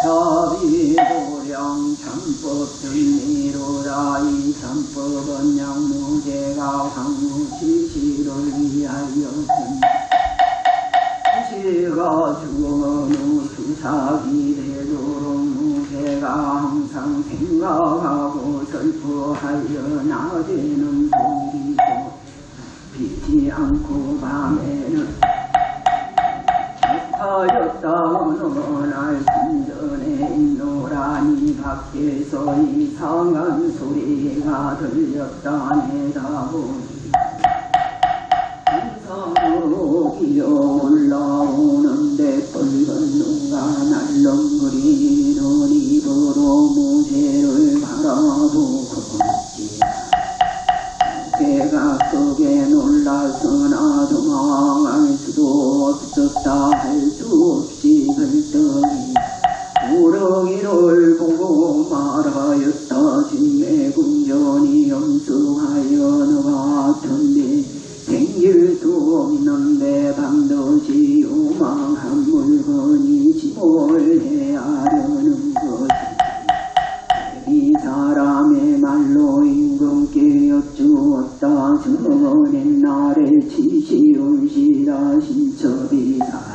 자비도량 참법 정리로다. 이 참법은 양무제가 황무지시를 위하여 무시가 죽어는 수사기 되도록 무게가 항상 생각하고 슬퍼하여 낮에는 보이고 비지 않고 밤에는 하였다. 어느 날 순전에 있노라니 밖에서 이상한 소리가 들렸다. 내다보니 산으로 기어 올라오는데 붉은 눈과 날렁거리는 입으로 무쇠를 바라보고 있지. 배가 크게 놀라서나 도망할 수도 없었다. 할 수 없이 글떡이 우렁이를 보고 말하였다. 진매군전이 엄숙하여 너 같은데 생길 수 없는데 반드시 요망한 물건이 지뭘 해야 하려는 것이 이 사람의 말로 임금께 여쭈었다. 저는 옛날에 지시운시다 신첩이사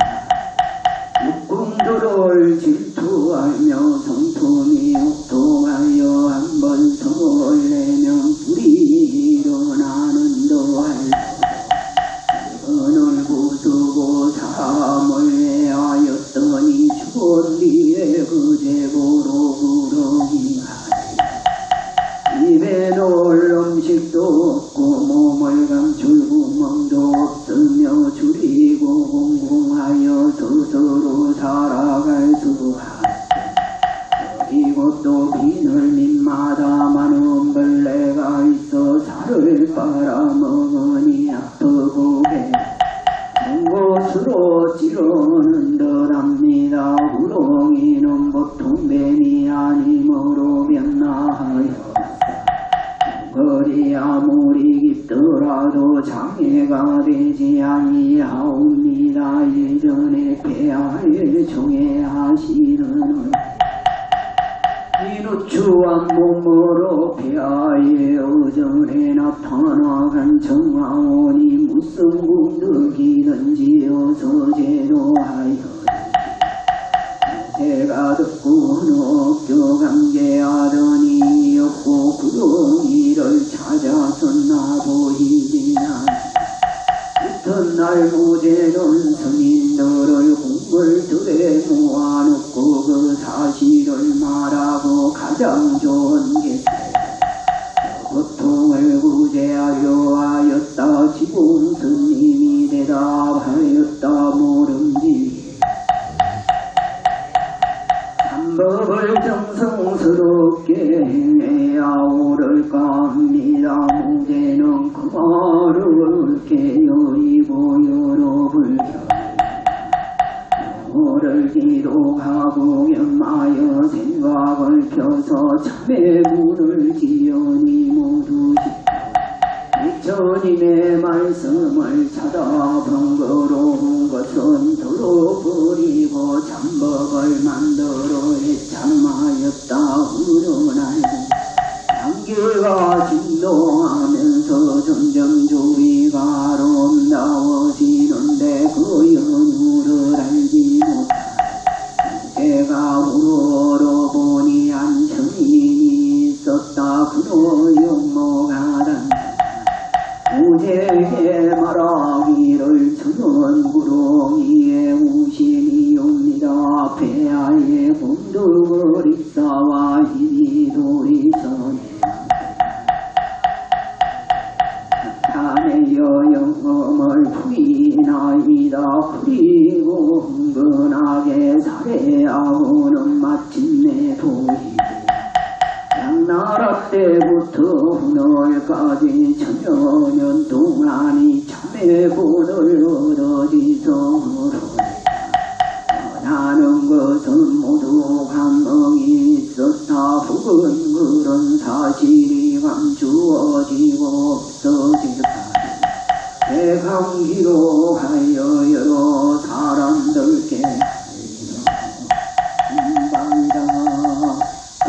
육궁들을 질투하며 성품이 혹독하여 한번 성을 내면 불이 일어나는 더할 언을 부수고 사함을 해하였더니 죽은 뒤에 그 제보로 부렁이 하니 입에 넣을 음식도 없고 몸을 감출 구멍도 없으며 줄이고 공공하여 스스로 살아갈 수 하니 이곳도 비늘밑마다 많은 벌레가 있어 살을 빨아먹으니 아프고 배 곳으로 찌르는 듯합니다. 우렁이는 보통 뱀이 아니므로 변나하여 거리 아무리 깊더라도 장애가 되지 아니하옵니다. 예전에 폐하에 종애하시는 이누추한 몸으로 폐하의 어전에 나타나간 정화원이 무슨 궁득이든지 어서 제도하여 제가 듣고 넉겨 감개하더니 였고 구덩이를 찾아서 나보이지 않 날 무죄는 스님들을 궁궐들에 모아놓고 그 사실을 말하고 가장 좋은 게 고통을 구제하려 하였다. 지붕 스님이 대답하였다. 모름지 법을 정성스럽게 행해야 옳을까 합니다. 무죄는 그 말을 깨어이고 여러 불견 오를 기록하고 겸하여 생각을 펴서 참의 문을 지연히 모두 부처님의 말씀을 찾아 번거로운 것은 들어버리고 참법을 만들어 해참하였다. 흐르날고 단계가 진동하면서 점점 조리가 아름다워지는데 그 연유를 알지 못한 제가 우러러보니 한 청인이 있었다. 그로 욕먹하단다. 무죄에게 말하기를 저는 구렁이의 우신이옵니다. 폐하의 본득을 입사와 이도리선에 자네여 영험을 부인하이다. 부리고 흥건하게 살해하고는 마침내 도희 양나라 때부터 오늘까지 천여년 동안이 참의 본을 얻어지성으로 원하는 것은 모두 감흥이 있었다. 혹은 그런 사실이 감추어지고 없어질까. 대강기로 하여 여러 사람들께 금방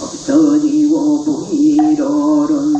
없어지고 보이로는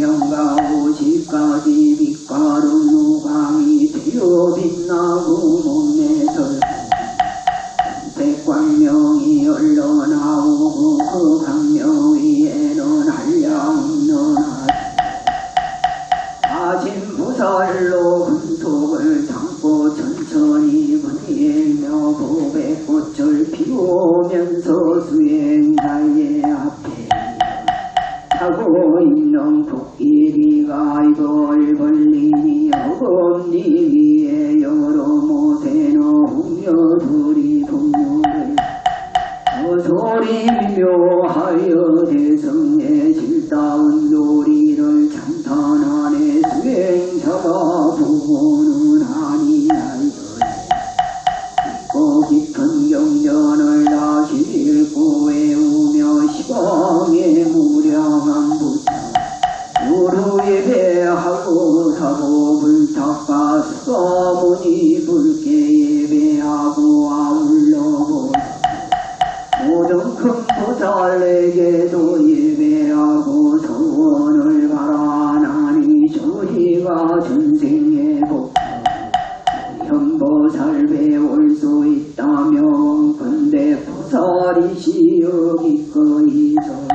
영가 오지까지 빛가루 무광이 되어 빛나고 몸에서 백광명이 흘러나오고 그 광명 위에는 한량너나 아진부살로 군속을 담고 천천히 분일며 보배꽃을 피우면서 수행자의 앞에 하고 있는 코끼리가 이걸 벌리니 어금니 위에 여러 모세는 홍여들이 동료를 소리묘하여 대성의 질다운 놀이를 찬탄하네 수행자가 보고는 아니하여 깊고 깊은 경전을 다시 읽고 외우며 시방에 무량한 부처 무루 예배하고 사법을 닦아 서문이 붉게 예배하고 아울러보자 모든 큰 보살에게도 예배하고 소원을 바라나니 저희가 전생에 복처 현보살 배울 수 있다면 근데 보살이시여 기꺼이서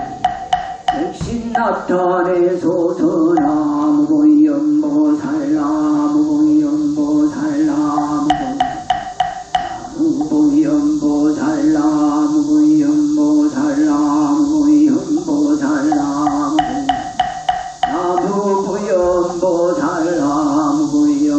백신 나타내소서 나무보이연보살 나무보이연보살 나무보이연보살 나무보이연보살 나무보이연보살 나무보이연보살 나무보이연보살 나무보이연보살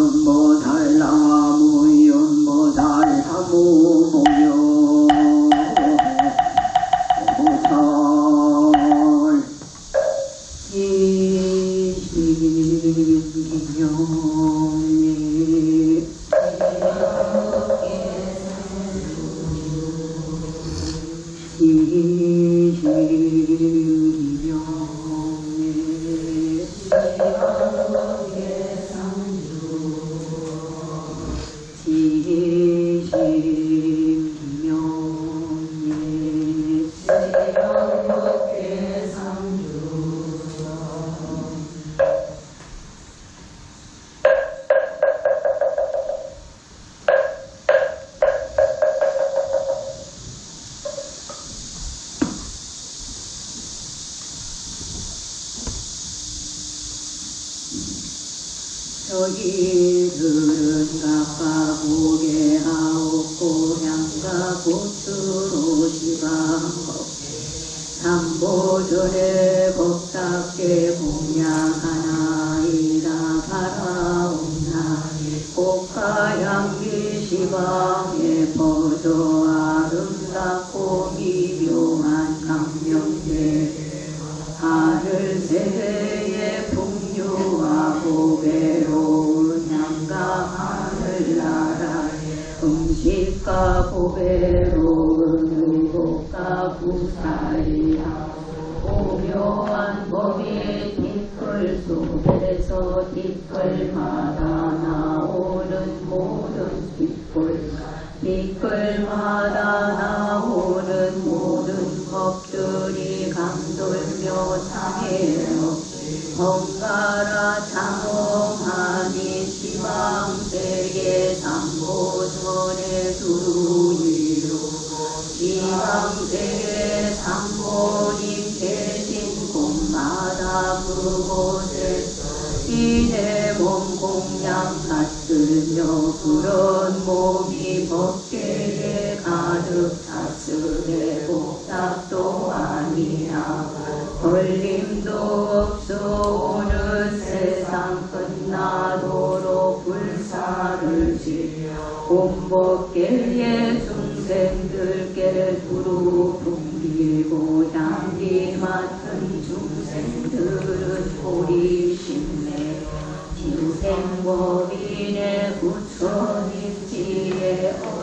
저희들은 각각 고개하옵고 향과 꽃으로 시방하고 삼보전에 법답게 공양하나이다 바라옵나니 꽃과 향기 시방에 퍼져 아름답고 미묘한 강명대 하늘세계의 풍류하고 괴로운 향과 하늘나라의 음식과 보배로운 의복과 부사리하고 오묘한 법이 뒷글 속에서 뒷글마다 나오는 모든 뒷글마다 나오는 모든 법들이 감돌며 장애 없이 번갈아 장엄하니 시방세계 삼보전에 두루이루 시방세계 삼보님 계신 곳마다 그곳에서 이내 몸 공양 받들며 그런 몸이 법계에 가득 찼으되 복답도 아니야 걸림도 없어 오늘 세상 끝나도록 불사를 지어 온 법계의 중생들께 두루 풍기고 향기 맡은 중생들은 소리심내 지생법인의 부처님지에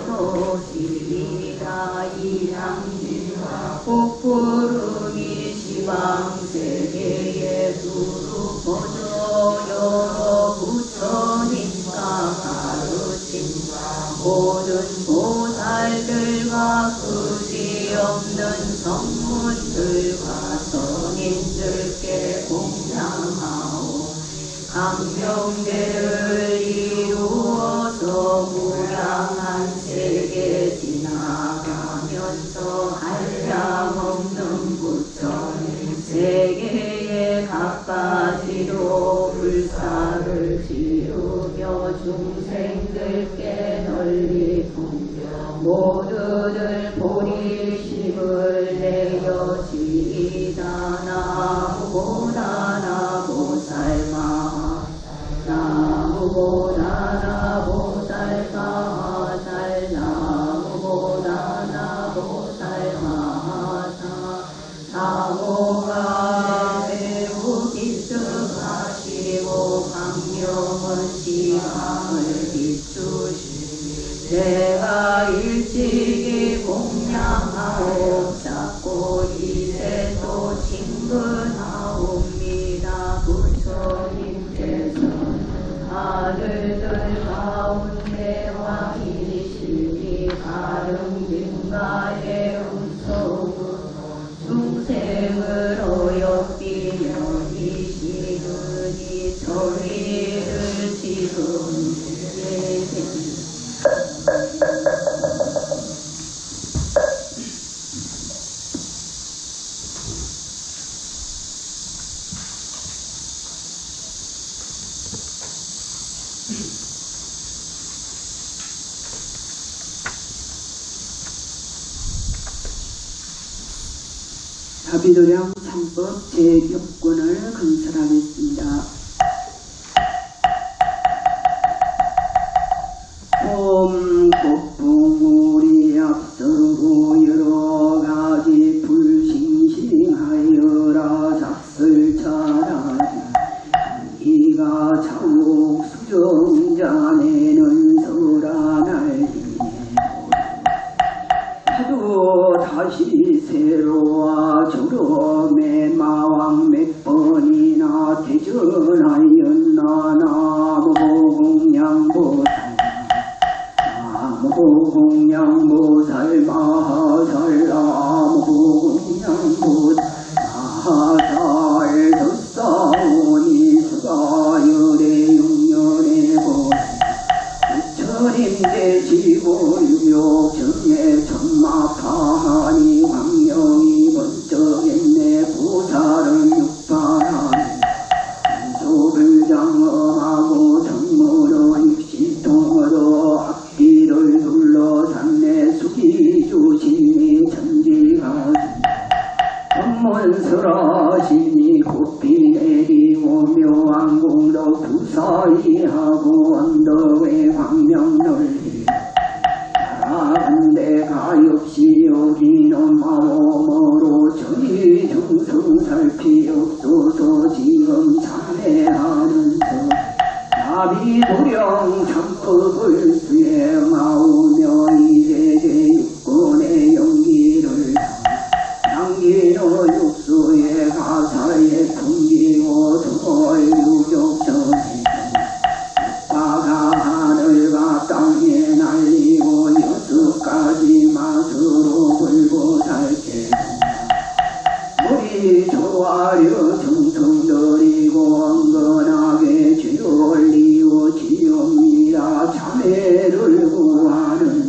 어떠시리라 이 향기와 꽃구름이 시방세계에 두루 퍼져 여러 부처님과 가르친 모든 보살들과 그지없는 성문들과 선인들께 공양하고 광명대를 이루어서 무량한 세계 지나가면서 한량없는 부처 세계에 갖가지로 불사를 지으며 중생들께 널리 풍겨 모두들 보리심을 내려 지이다. 나무보다 나보살마 나무보다 나보살마 잘 나무보다 나보살마 사모가 매우 깊숙하시고 광명은 지강을 비추시니 내가 일찍이 공양하옵사고 이세도 친근하옵니다. 부처님께서 아들들 가운데 왕이시니 가릉진가의 음성으로 중생을 어여삐며 이시르니 저희를 지금 예생입니다. 자비도량 참법 제6권을 건설하겠습니다. 옴 꽃봉우리 앞서고 여러가지 불싱싱하여라 작설차라지 이가 차옥 수정자네는 설아날리네 하도 다시 새로와 저럼의 마왕 몇 번이나 대전하였나 나무공양보살 나무공양보살 마하살 나무공양보살 마하살 덧사오니 수가열의 용년의 보살 부처님 대지고 유욕정의 천마파하니 광명이 번쩍했네 보살은 육파하니 소불 장엄하고 정문어 육시통으로 앞뒤를 둘러쌌네 수기주신이 천지가시 법문설하시니 꽃비 내리고 묘한 공덕 부사이하고 언덕의 광명 널리 나간데 가엾이 여기는 마음으로 저희 중승 살피옵소서. 지금 참회하면서 나비도령 참법을 수행하오며 이제 육군의 연기를 남기는 육수의 가사에 풍기고 등을 유적전해 바가 하늘과 땅에 날리고 여수까지 맛으로 불고 살게 물이 조아려 퉁퉁 들이고 엉건하게 죄를 이어지옵니다. 자매를 구하는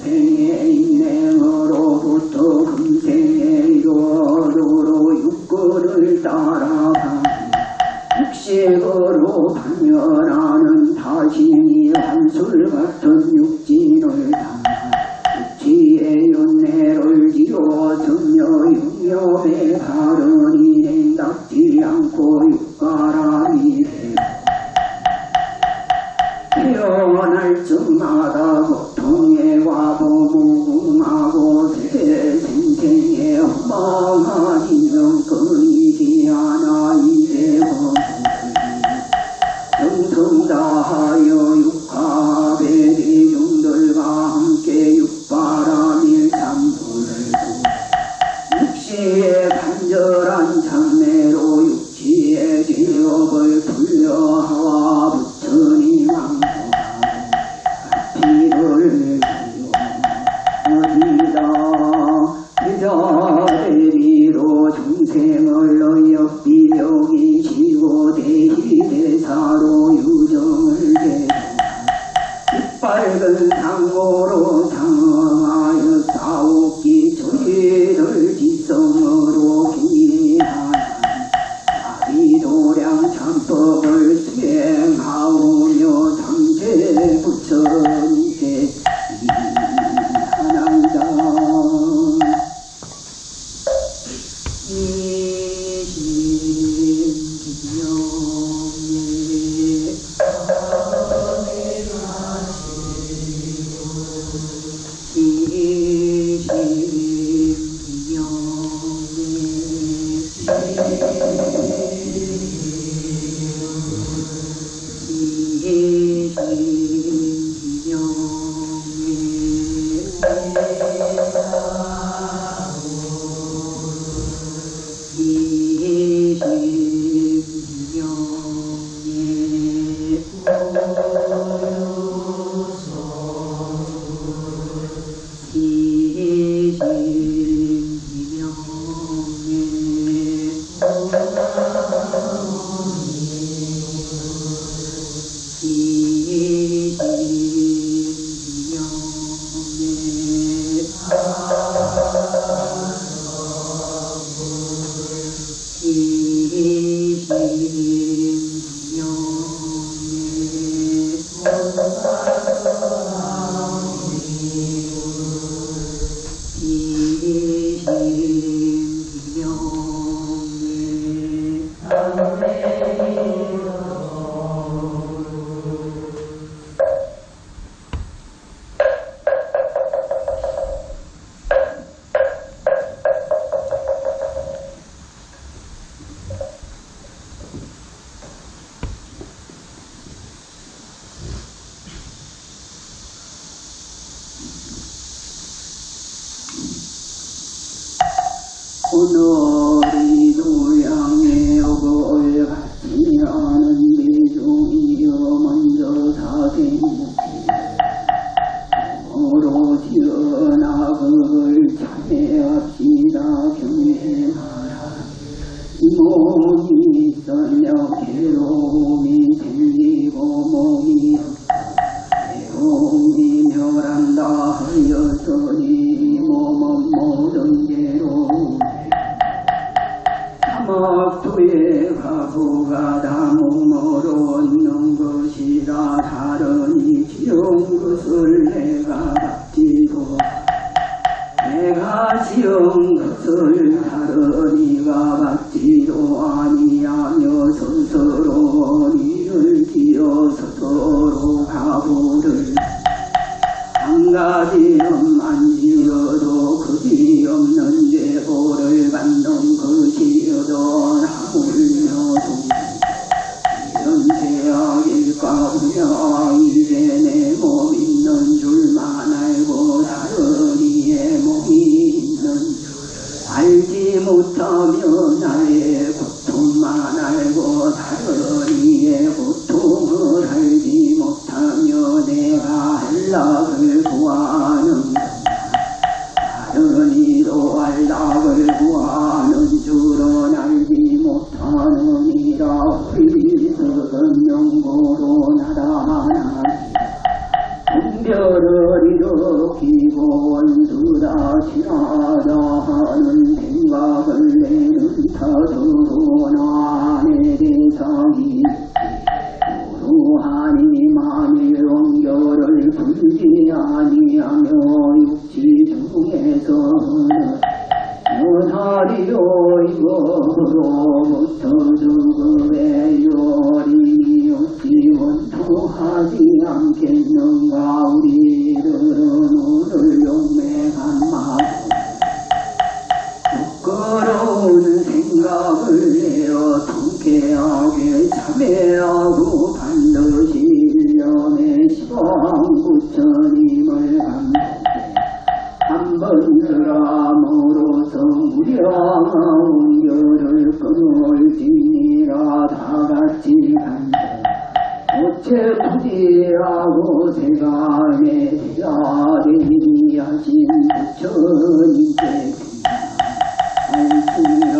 금생의 인행으로부터 금생의 이로로 육군을 따라가 육식으로 반열하는 다신이 한술 같은 육진을 담아 육지의 윤회를 지어 전혀 육념에 바르니 냉답지 않고 육가람이 태어날 적마다 고통에 와보무궁하고 세생생에 허망한 인정 끊이지 않아 이제 정성다하여 육합의 대중들과 함께 육바람일 참부를 육시에 간절 오늘이 노양에 오고 같지 않은 대중이여 먼저 사생묵지 오로지 은학을 참회합시다 경례하라 몸이 있으며 괴로움이 생기고 몸이 괴로움이 멸한다 하였으니 몸은 모든 괴로움 사막도에 가보가 다 몸으로 얻는 것이라 다르니 지은 것을 내가 받지도 내가 지은 것을 다른 이가 받지도 아니하며 스스로 니를 지어 스스로 가보를 한 가지만 지어도 그지 없는 죄보를 받는 것이어도 하물며도 이런 죄악일까 보며 이제 내 몸 있는 줄만 알고 다른 이의 몸이 있는 줄 알지 못하며 나의 고통만 알고 다른 이의 고통을 알지 못하며 내가 한락을 구하는 다른 이도 한락을 구하는 줄은 알지 못하느니라 어리석은 명고로 나타나니 분별을 일으키고 원수다 지나다 하는 생각을 내는 탓으로 나의 대상이 고루하니 만일 원결을 풀지 아니하며 육지 중에서는 연하리요 이거로부터 죽음의 요림이 어찌 원통하지 않겠는가 우리들은 오늘 용맹한 마음 부끄러운 생각을 내어 통쾌하게 참회하고 반드시 일념의 시방부처님을 감독해 한번 드람으로서 무량한 결을 끊을 지니라 다같이 간다 어째 부지하고 세간에 대하되니 하신 부처님께 알지니라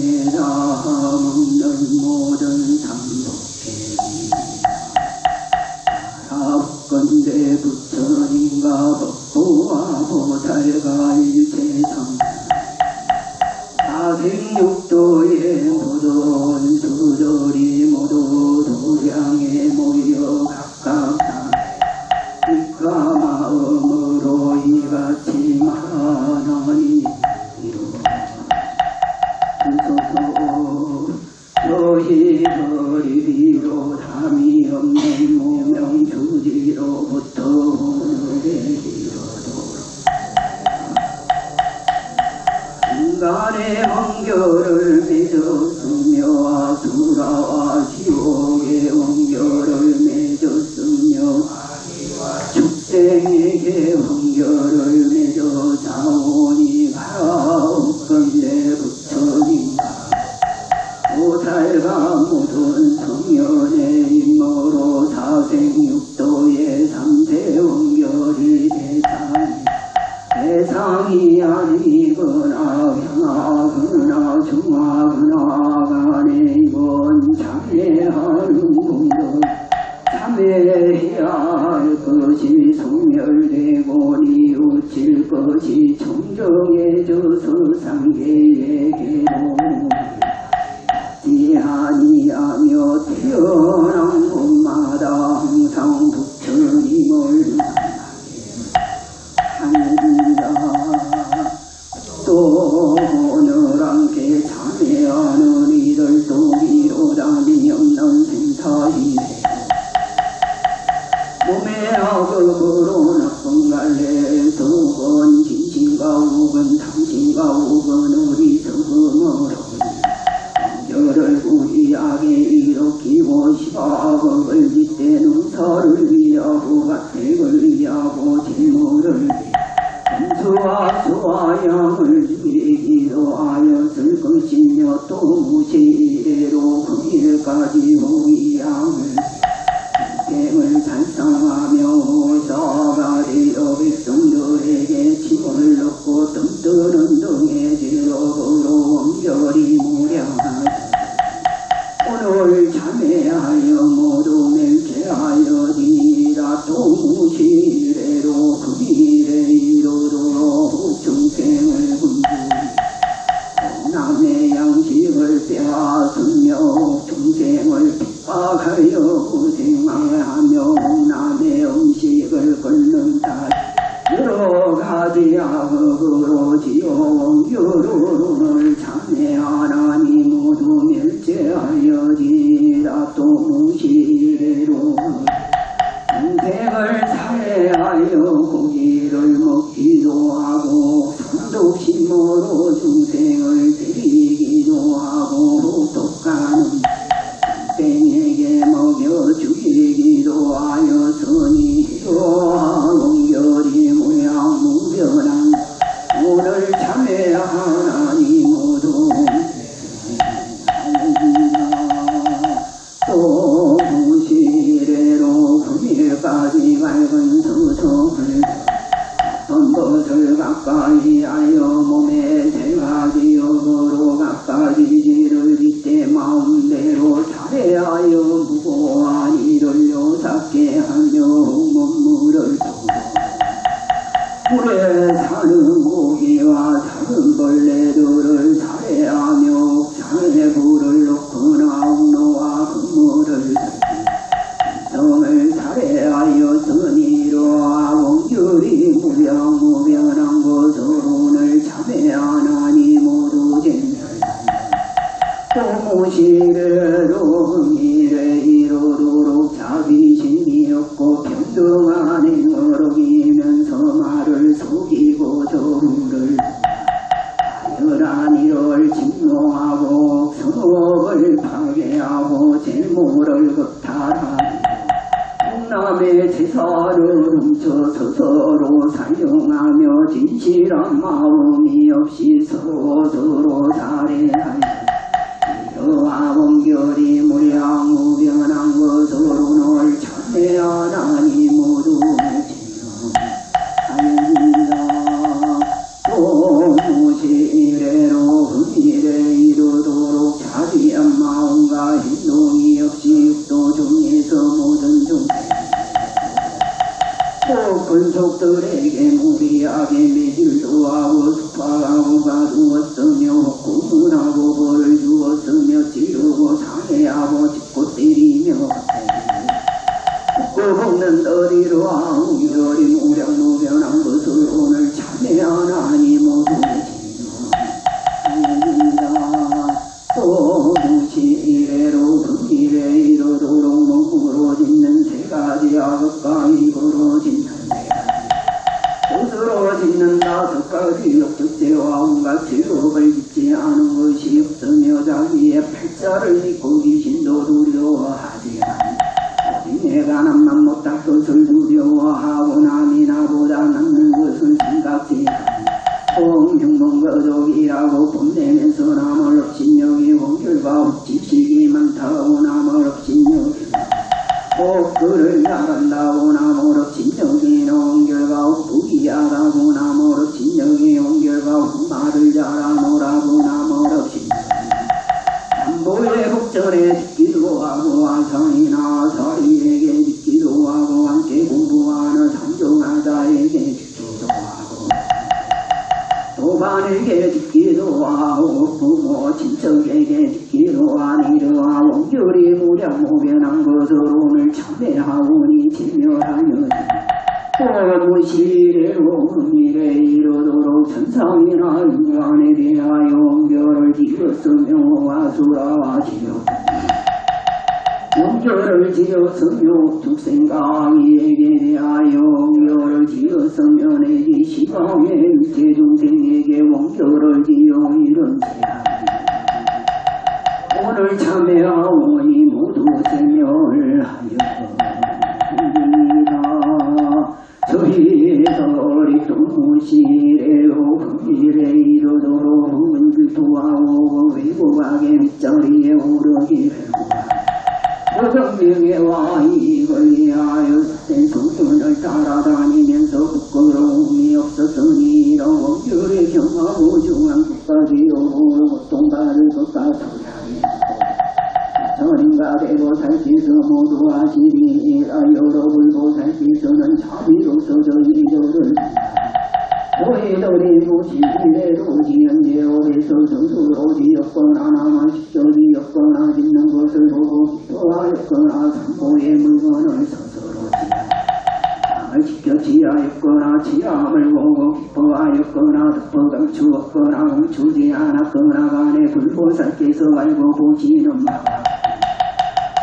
내다 먹는 모든 삼독개비 사건대 부처님과 법보와 보살과 일체성 사생육도의 모든 수절이 모두 도량에 모여 각각 빛과 마음으로 이같이 말하나니 이루소서. 저희 거리비로 담이 없는 무명주지로부터 오늘의 이르도록 인간의 원결을 맺었으며 아수라와 지옥의 원결을 맺었으며 축생에게 원결을 맺어 자원이 가옵건대 부처님과 보살과 모든 성현의 임무로 사생육도의 삼세 원결이 대상이 아니거나 향하거나 중하거나 간에 이번 참회하는 분들 참회해야 할 것이 소멸되고 뉘우칠 것이 청정해져서 상계에게로 아니하며 태어난 곳마다 항상 부처님을 만나게 또 오늘 함께 참회하는 이들도 위로담이 없는 생사이래 몸의 악업으로 나쁜 갈래 두건 진심과 우건 탐심과 우건 어리석음으로 열을 우리 악에 일으키고 시박을 짓대 농사를 위하고 가택을 위하고 재물을 금수와 수와 양을 죽이기도 하였을 것이며 또 무시로 금일까지 호위양을 을 달성하며 호사가 되어 백성들에게 침을 넣고 뜸뜨는 등의 지옥으로 원결이 무량하다. 오늘 참회하여 모두 맹세하여지라 또 무시래로 금일에 이르도록 중생을 군주리 남의 양식을 빼앗으며 중생을 핍박하여 고생하며 남의 음식을 끓는 탓 여러 가지 악으로 지어온 여론을 참회하나니 모두 멸제하여지라 또 무시래로 중생을 살해하여 고기를 먹기도 하고 산독심으로 중생을 때리기도 하고 독하는 땡에게 먹여 죽이기도 하였으니 이러한 원결이 무량무변한 오늘 참회하나니 모두 또 무시래로 금일까지 맑은 수성을 것을 가까이 하여 몸에 생각이 역으로 가까이 지를 빗대 마음대로 살해하여 무고한 이를 요삭게 하며 몸물을 두고 물에 사는 고기와 작은 벌레들을 살해하며 옥상에 불을 놓거나 옥로와 그물을 성을 살해하였으니 이러한 원결이 무량무변한 것으로 오늘 참회하나니 모두 또 무시래로 미래 이루도록 자비심이 없고 평등한 행어로 이면서 말을 속이고 저를 하여란 이를 진노하고 성업을 파괴하고 재물을 극탈하니 남의 재산을 훔쳐서 서로 사용하며 진실한 마음이 없이 서로 살해하여 이러한 원결이 무량무변한 것으로 널 참회하나니 모두 하였느니라. 또 무시래로 흠이래 이르도 모든 중생 근속들에게 무리하게 매질도 하고 숙박하고 가두었으며 구분하고 벌을 주었으며 찌르고 상해하고 짚고 때리며 먹는 어디로 아웅결이 무량무변한 것을 오늘 참회하나니 모두의 진노입니다. 또무시 이래로 금일에 이르도록 몸으로 짓는 세 가지 악업과 입으로 짓는 세 가지 옷으로 짓는 다섯 가지 욕적죄와 온갖 죄업을 짓지 않은 것이 없으며 자기의 팔자를 믿고 귀신도 두려워하지 않는다. 내가 남만 못할 것을 두려워하고 남이 나보다 낫는 것을 생각지 홍명문거족이라고 뽐내면서 남을 업신여기 원결과 지식이 많다고 남을 업신여기 복그를 나간다고 남을 업신여기 원결과 부기하다고 남을 업신여기 원결과 말을 잘하노라고 남을 업신여기 남보의 복전에 듣기도 하고 아상이나 사리에게 듣기도 하고 함께 공부하는 상종하자에게 듣기도 하고 도반에게 듣기도 하고 부모 친척에게 듣기도 하니르와 원결이 무량무변한 것으로 오늘 참회하오니 진멸하여니 무시래로 미래 이르도록 천상이나 인간에 대하여 원결을 지었으며 아수라와 지었 원결을 지었으며 축생강이에게 대하여 원결을 지었으며 내지 시방의 일체중생에게 원결을 지어 이른지라 오늘 참회하오니 모두 세멸하여 저희들이 동무시래로 금일에 이르도록 흥분불토하고 외고하게 밑자리에 오르기를 오병명예와 이익을 위하여 된 소문을 따라다니면서 부끄러움이 없었으니 이런 원결에 경하고 중한 끝까지 오고 고통받을 것 같으리라 전인가 대보살께서 모두 하시리라 여러불보살께서는 자비로서 저희들을 저희들이 무시이래로 지은 제업에서 스스로 지었거나 남을 직접 지었거나 짓는 것을 보고 기뻐하였거나 산모의 물건을 스스로 지어 남을 직접 지하였거나 지함을 보고 기뻐하였거나 덮어 감추었거나 멈추지 않았거나 간에 불보살께서 알고 보시는 바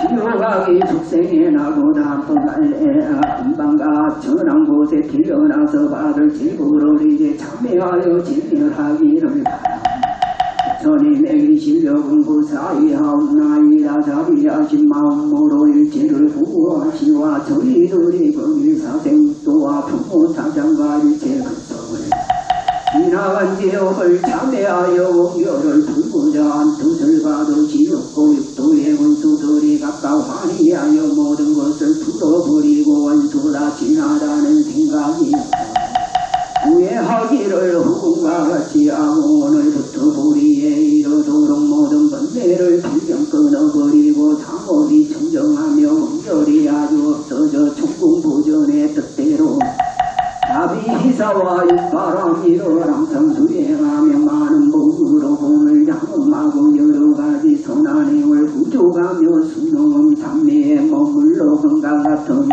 지옥하기 축생에 나보다 뻔할래야 금방가 천한 곳에 길러나서 받을 제보를 이제 참회하여 진멸하기를 바라 전임에게 실력은 부사이하옵나이다 자비하신 마음으로 일체를 구하시와 저희들이 금일사생도와 부모사장과 일체 근성을 지나간 지옥을 참회하여 원결을 불구자 한 뜻을 받아 지옥고 육도의 원수들이 각각 환희하여 모든 것을 풀어버리고 원수다 지나다는 생각이 후회하기를 허공과 같이 하고 오늘부터 불의에 이르도록 모든 번뇌를 불경 끊어버리고 상업이 청정하며 원결이 아주 없어져 총공부전의 뜻대로 자비희사와 육바람 이를 항상 수행하며 많은 복으로 공을 장엄하고 여러가지 선한 행을 부족하며 순놈 삼매에 머물러 건강 같은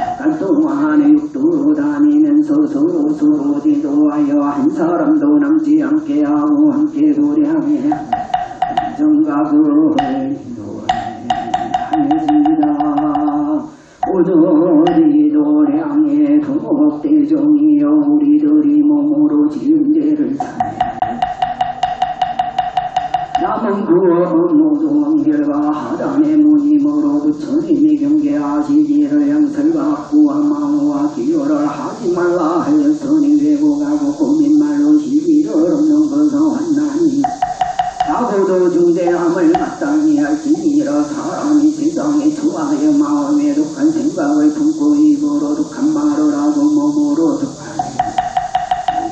약간 동안에 육도로 다니면서 서로 지도하여 한 사람도 남지 않게 하고 함께 도량해 정각을 하였습니다. 오늘이 도량의 도목대종이여 우리들이 몸으로 지은 죄를 참해 남은 구원 모두 원결과 하단의 무님으로 부처님이 경계하시기를 양설과 구와 망호와 기호를 하지 말라 하였으니 왜곡하고 고민말로 시비를 없는 것은 환난이 나보도 중대함을 마땅히 할지니라 사람이 세상에 좋아하여 마음에 독한 생각을 품고 입으로 독한 말을 하고 몸으로 독하니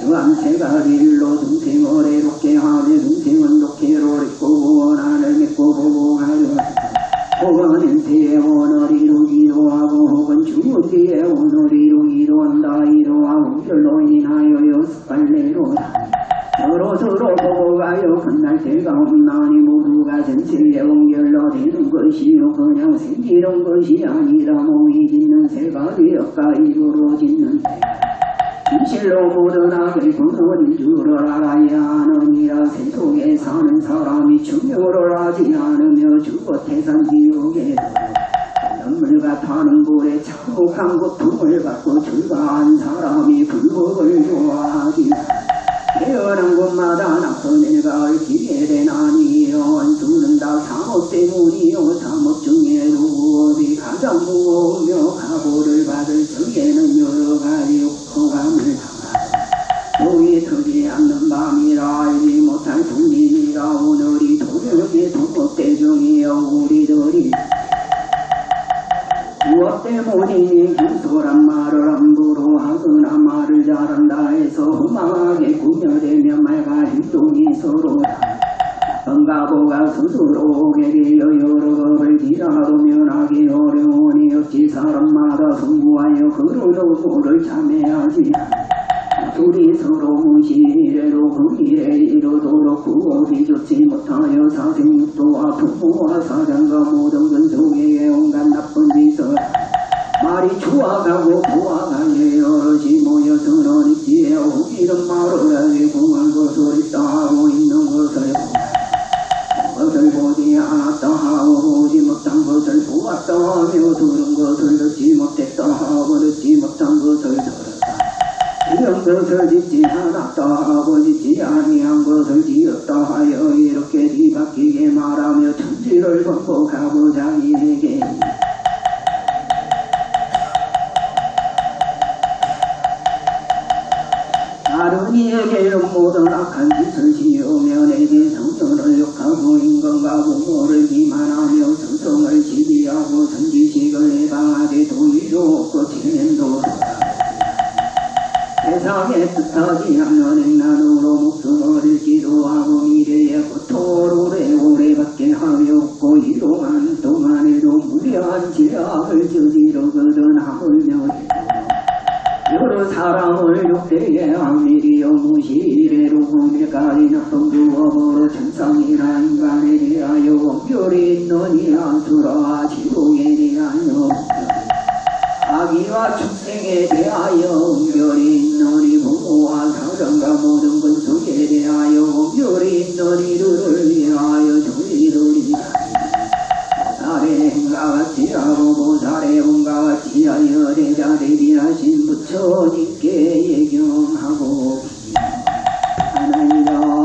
유한 세 가지 일로 중생을 애롭게 하되 중생은 독해로 잊고 원한을 맺고 보고하려 보고는 세의 원어리 세계 원결로 되는 것이요 그냥 생기는 것이 아니라 몸이 짓는 새가 되었가 입으로 짓는 진실로 모든 악을 분원인 줄을 알아야 하느니라. 세속에 사는 사람이 충명을 하지 않으며 죽어 태산지옥에 눈물과 타는 불에 참혹한 고통을 받고 출가한 사람이 불법을 좋아하지. 태어난 곳마다 낙선해가 얽히게 되나니 원수는 다 사업 때문이요 사업 중에도 어디 가장 무거우며 가보를 받을 적에는 여러 가지 호감을 당하고 동이 터지 않는 밤이라 알지 못할 분님이라. 오늘이 도덕의 도덕대중이여 우리들이 무엇 때문이니 김소란 말을 함부로 하거나 말을 잘한다 해서 험하게 꾸며대며 말과 행동이 서로 번가보가 스스로 오게 되어 여러 법을 지나도 면하기 어려우니 어찌 사람마다 성구하여 그러도 모를 참여하지. 둘이 서로 무시이래로 그 일에 이르도록 구원이 좋지 못하여 사생육도와 부모와 사장과 모든 근속에 온갖 나쁜 짓을 말이 좋아가고 부하가게 여럿이 모여서는 있지에 우기는 말을 하게 공한 것을 있다 하고 있는 것을 보지 않았다 하고 보지 못한 것을 보았다 하며 들은 것을 듣지 못했다 하고 듣지 못한 것을 들었다. 이런 것을 짓지 않았다 하고 짓지 아니한 것을 지었다 하여 이렇게 뒤바뀌게 말하며 천지를 번복하고 자기에게 다른 이에게는 모든 악한 짓을 지으며 내게 성전을 욕하고 인간과 부모를 기만하며 성성을 지비하고 선지식을 해방하되 도리도 없고 체면도 세상에 뜻하지 않는 행난으로 목숨을 잃기도 하고 미래의 고통을 오래오래 받게 하며 없고 이동하는 동안에도 무례한 죄악을 저지르거든 하물며 여러 사람을 욕되게 함이리여 무시이래로 공개까지 나쁜 부업으로 천상이나 인간에 대하여 원결이 있느니 안수라 지옥에 대하여 아기와 축생에 대하여 원결이 있느니 부모와 사정과 모든 근속에 대하여 원결이 있는 이들을 위하여 저희들이 보살의 행과 같이 하고 보살의 혼과 같이 하여 대자 대비하신 부처님께 예경하고 하나이다.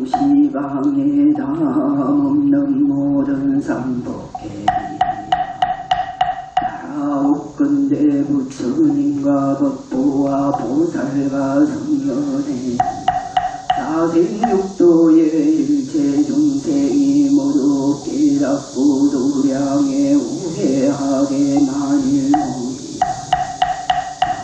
시방에 담없는 모든 삼복해 나라옥근대 부처님과 법보와 보살과 성현에 사생육도의 일체 중생이 모두 깨닫고 도량에 우회하게 만일무이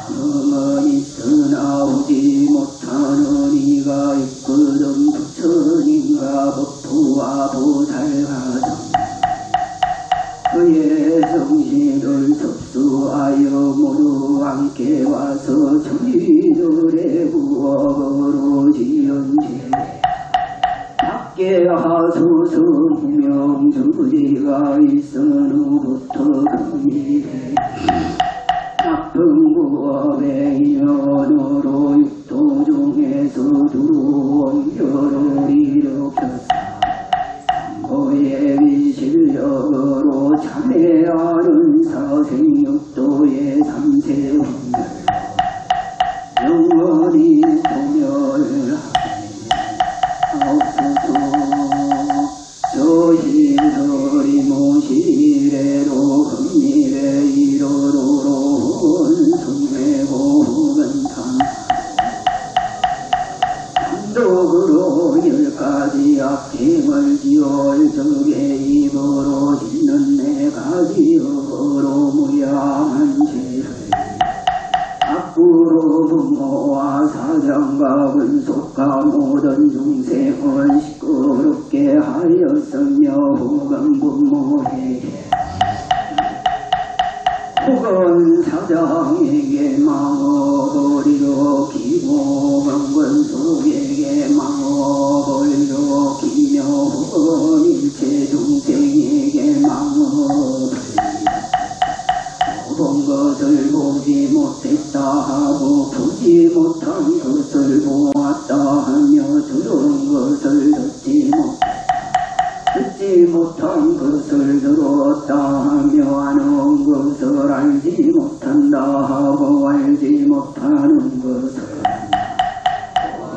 남은 있으나 오지 못하는 이가 있거든 부처님과 법보와 보살과 그의 정신을 접수하여 모두 함께 와서 저희들의 부업으로 지은 죄 밖에 하소서 명주리가 있은 후부터 금일에 나쁜 부업의 인연으로 육도 중에서 들어온 열을 일으켰사 삼보의 위실력으로 참회하는 사생육도의 삼세운들 영원히 소멸을 하옵소서. 저희들이 모시래로 금일에 이르도록 성회고문탄 단독으로 10가지 악행을 지을 적의 입으로 짓는 4가지로 무양한 죄를 앞으로 부모와 사장과 분속과 모든 중생을 시끄럽게 하였으며 혹은 부모에게 혹은 사장에게 망어버리러 기고 원수에게 망어버리러 기며 혹은 일체 중생에게 망어버리러 본 것을 보지 못했다 하고 보지 못한 것을 보았다 하며 들은 것을 듣지 못한 것을 들었다 하며 아는 것을 알지 못한다 하고 알지 못하는 것을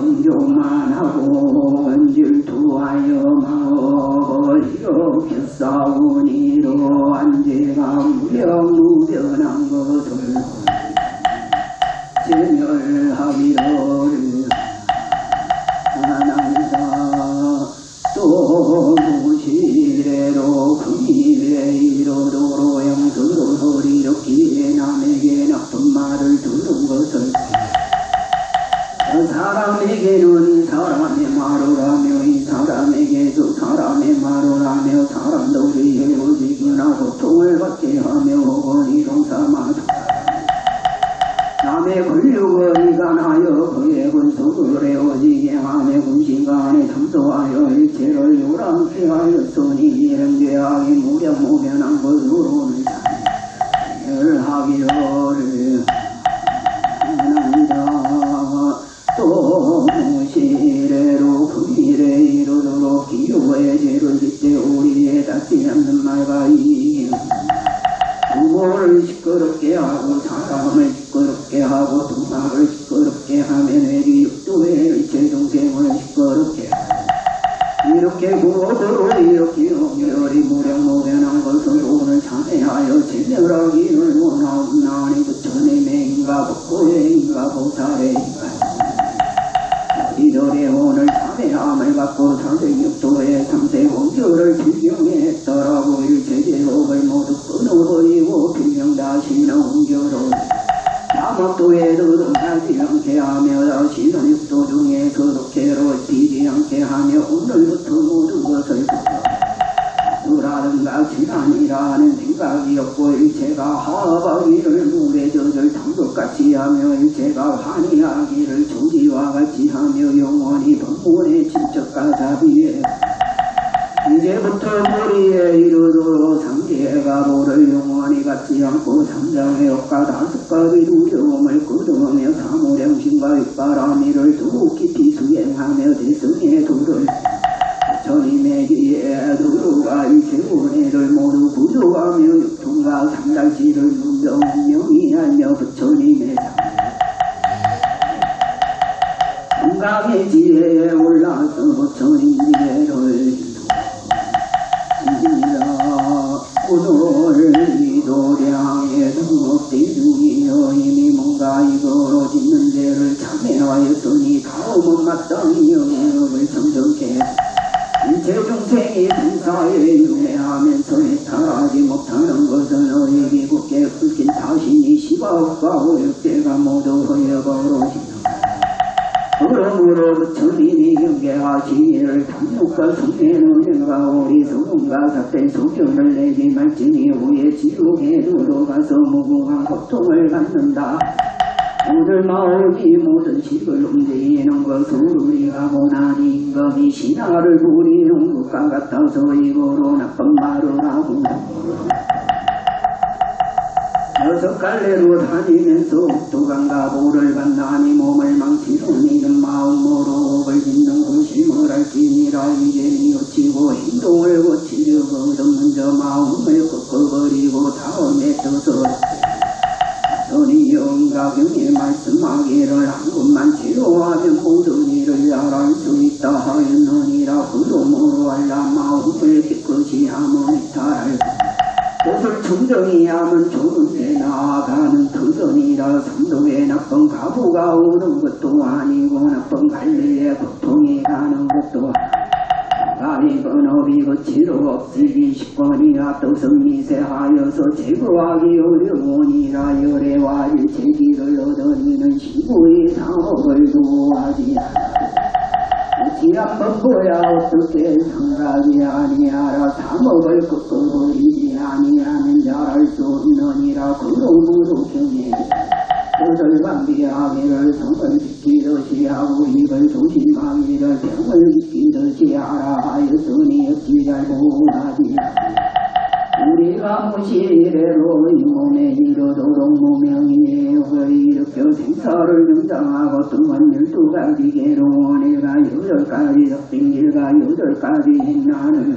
공조만 하고 원질투하여 마어버리러 펴싸우니로 안제가 무량무변한 것을 제멸하기를 하나이다. 또 무시래로 금일에 이로도로 영수로 이렇게 남에게 나쁜 말을 들은 것을 사람에게는 사람의 말을 하며 이 사람에게도 사람의 말을 하며 사람들이 헤어지기나 고통을 받게 하며 혹은 이동삼아도 남의 권력을 이간하여 그의 권속을 헤어지게 하며 군신간에 참소하여 일체를 요란케 하였으니 이런 죄악이 무량무변한 것으로는 하기를 하나이다. 또 무시래로 금일에 이르도록 기호의 죄를 짓되 우리의 닿지 않는 말과 이익이 부모를 시끄럽게 하고 사람을 시끄럽게 하고 동학을 시끄럽게 하며 내리 육도의 일체 동생을 시끄럽게 이렇게 구호도로 이렇게 연결이 무량무변한 것을 오늘 참회하여 진멸하기를 원하옵나니 부처의 매인가 복고의인가 보살의인가 이들의 오늘 참회함을 갖고 삼세육도의 삼세원교를 필경했더라고 일체제법을 모두 끊어버리고 필경 다시는 원교로 사막도에도 동하지 않게 하며 다시는 육도 중에 그렇게로 뛰지 않게 하며 오늘부터 모든 것을 두라든가 지난이라는 생각이 없고 일체가 하바기를 물에 젖을 탄것같이 하며 일체가 환희하기를 조지와 같이 하며 영원히 법문의 친척과 자비에 이제부터 머리에 이르도록 상계가 모를 영원히 갖지 않고 삼장의 욕과 다섯가지 두려움을 끊으며 사무량심과 윗바람이를 두고 깊이 수행하며 대승의 도를 전임에게 두루가 일체원해를 모두 부조하며 육통과 삼달지를 문정명히 하며 부처님의 건강의 지혜에 올라서 부처님의 오늘 이 도량의 등록대중이여 이미 뭔가 이거로 짓는 죄를 참회하였으니 다음은 마땅히 영역을 성정해 일체 중생이 불사에 윤회하면서 해탈하지 못하는 것은 너에게 굳게 굵긴 다시니 시바업과 오역죄가 모두 허여버로시다. 그러므로 부처님이 경계하시기를 탐욕과 성례는 내가 오리 소금과 삿된 소견을 내지 말지니 후에 지옥에 들어가서 무궁한 고통을 받는다. 오늘 마음이 모든 식을 움직이는 것으로 우리가 보나니 임금이 신하를 부리는 것과 같아서 이거로 나쁜 말을 하고 여섯 갈래로 다니면서 옥도강과 보를 만나니 몸을 망치는 이는 마음으로 업을 짓는 고심을 할지니라. 이제 뉘우치고 행동을 고치려거든 먼저 마음을 꺾어버리고 다음에 떠서 선이 영가경에 말씀하기를 한 것만 치료하면 모든 일을 알할 수 있다 하였느니라. 그러므로 알라 마음을 깨끗이 하면 이탈할 것을 청정히 하면 좋은 데 나아가는 터전이라. 삼도에 나쁜 가부가 오는 것도 아니고 나쁜 갈래에 고통이 가는 것도 아니건 업이 거치로 없이기 10번이나 떡성미세하여서 제거하기 어려우니라. 열애와 일체기를 얻어니는 신부의 상업을 도하지 지한번 보야 어떻게 생각이 아니하라. 삼업을 꺾어버리지 아니하는 자 말할 수 없느니라. 그로무로 경에 도설방비하기를 성을 지키듯이 하고 입을 조심하기를 병을 지키듯이 하라 하였으니 어찌 잘 못하지. 우리가 무시래로 이 몸에 이르도록 무명이에요. 일으켜 생사를 정당하고 또한 12가지 괴로워 내가 8가지 덕빙길과 8가지 행나는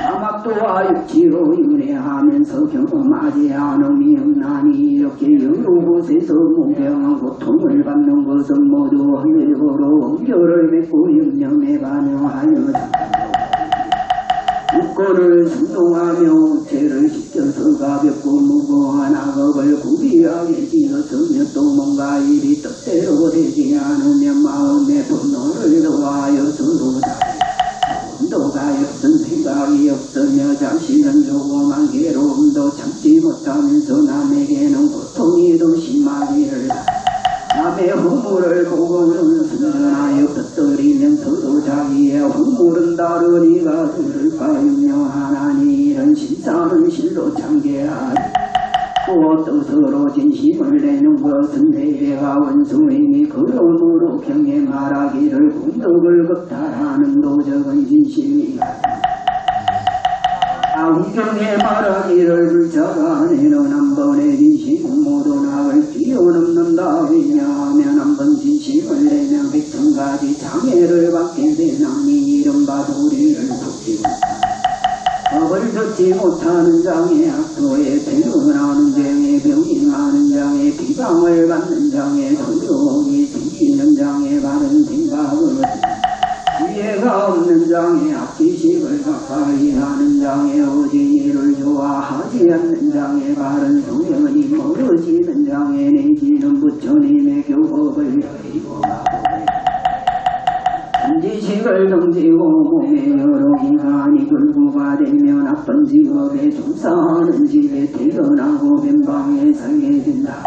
사막도와 육지로 윤회하면서 경험하지 않음이 없나니 이렇게 여러 곳에서 무병한 고통을 받는 것은 모두 헐레고로 원결을 맺고 염려에 반응하여 육고를 순종하며 죄를 씻겨서 가볍고 무거운 악업을 구비하게 지었으며 또 뭔가 일이 뜻대로 되지 않으면 마음의 분노를 더하여 서로 분도가 없은 생각이 없으며 자신은 조그만 괴로움도 참지 못하면서 남에게는 고통이 더 심하기를 남의 허물을 보고는 순전하여 흩어리면서도 자기의 허물은 다르니가 들을까요. 하나니 이런 신사는 실로 창개하리. 또 뜻으로 진심을 내는 것은 내가 원수이니 그러므로 경에 말하기를 공덕을 겁탈하는 도적은 진심이라. 경에 말하기를 불자가 내는 한 번의 진심은 모두 낙을 뛰어넘는다. 왜냐하면 한 번 진심을 내면 100,000가지 장애를 받게 되나니 이른바 도리를 붙이고 법을 듣지 못하는 장애, 악도에 배운하는 장애, 병이 많은 장애, 비방을 받는 장애, 두려움이 생기는 장애, 바른 생각을 지혜가 없는 장애, 악지식을 가까이 하는 장애, 오직 이를 좋아하지 않는 장애, 바른 성령이 멀어지는 장애, 내지는 부처님의 교법을 버리고 지식을 던지고 몸에 여러 인간이 불구가 되면 나쁜 직업에 종사하는 집에 태어나고 변방에 살게 된다.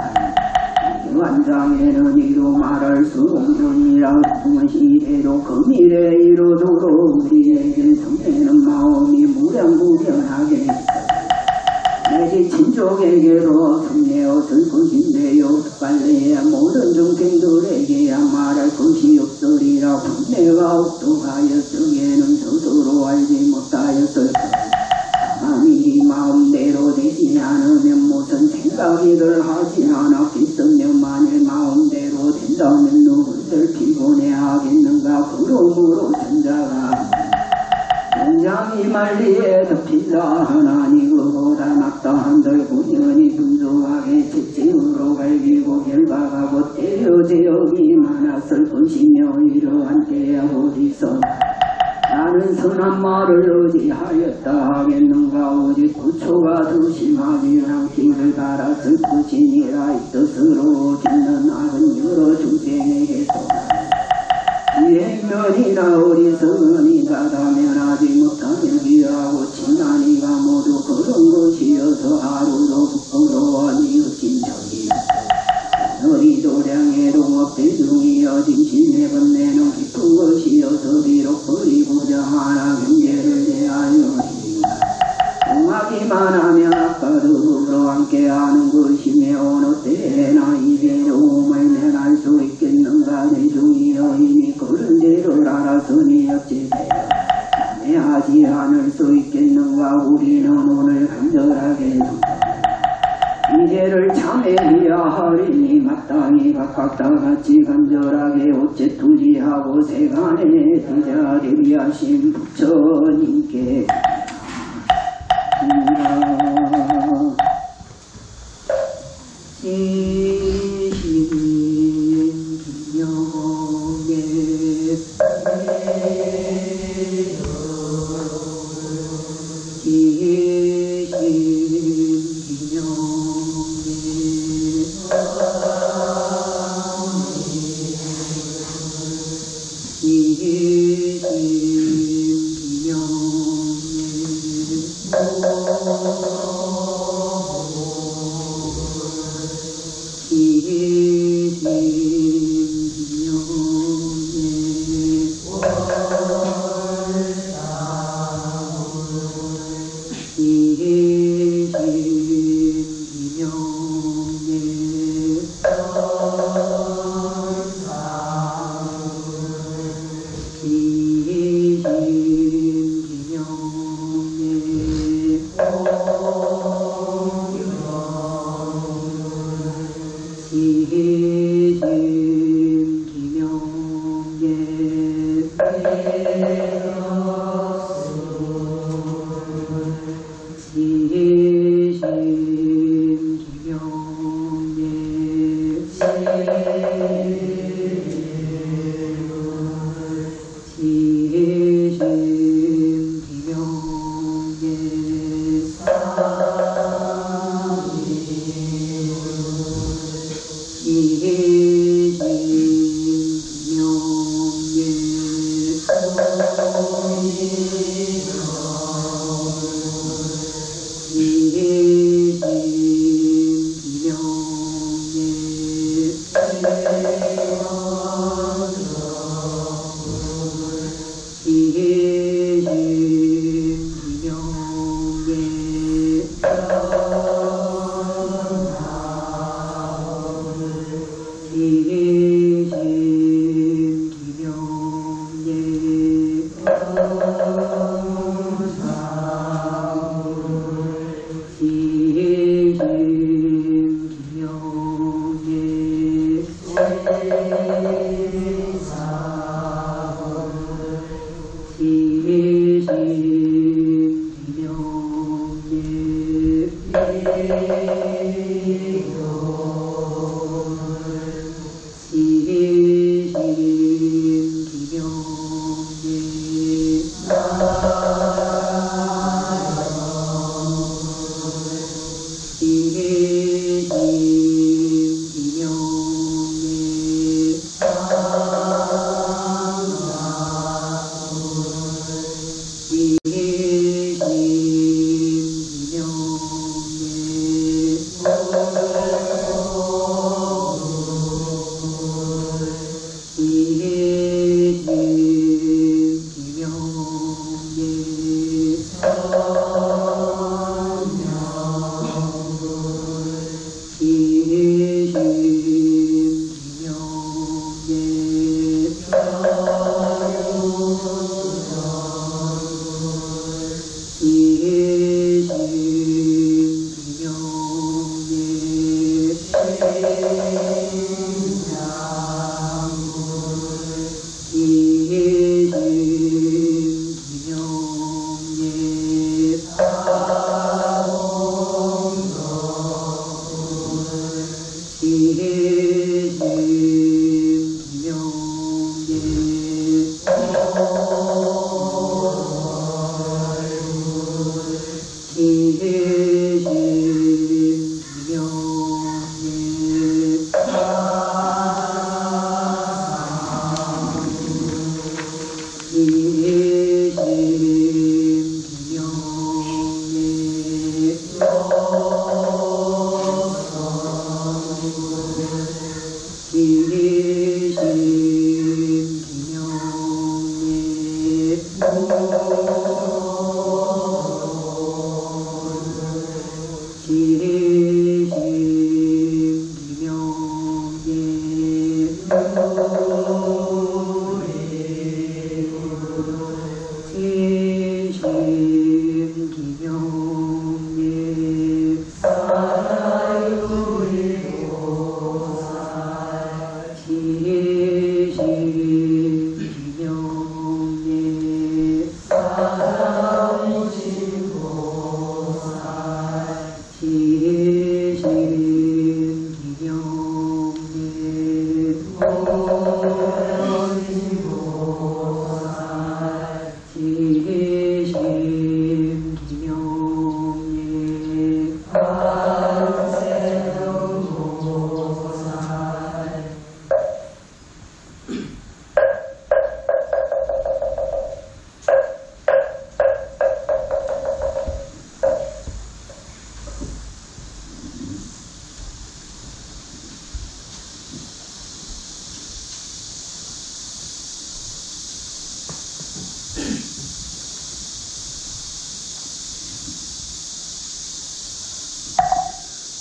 완장에는 이루 말할 수 없느니라. 시대도 그 미래 이루도록 우리에게 성내는 마음이 무량무변하게 내지 친족에게로 성내어 쓸 것인데요. 빨래야 모든 중생들에게야 말할 것이 없으리라. 분내가 없도하였으에는 스스로 알지 못하였을까. 아니 마음대로 되지 않으면 무슨 생각이들 하지 않았겠으며 만일 마음대로 된다면 누구를 피곤해하겠는가. 그러므로 천자가 연장이 말리에 덮인다 하나니 그보다 낫다 한들 본연이 분주하게 채찍으로 갈기고 결박하고 때려 제역이 많았을 것이며 이러한 때에 어디서 나는 선한 말을 의지하였다 하겠는가. 오직 구초가 더 심하면 길을 갈았을 것이니라. 이 뜻으로 짓는 악은 여러 중생에게도 유행면이나 어리석으니가 다면하지 못하면 비하고 친하니가 모두 그런 것이어서 하루도 부끄러워 이웃진 적이 너희 도량의 동업대중이여 진심의 번뇌는 깊은 것이어서 비록 버리고자 하나 경계를 대하여리라. 공하기만 하면 아까 더불어 함께하는 것이며 어느 때나 이 괴로움을 면할 수 있겠는가. 대중이여 이미 그런 대를 알았으니 어찌 하지 않을 수 있겠는가. 우리는 오늘 간절하게 이제를 참회해야 하리니 마땅히 각각 다같이 간절하게 어째 투지하고 세간에 투자되리 하신 부처님께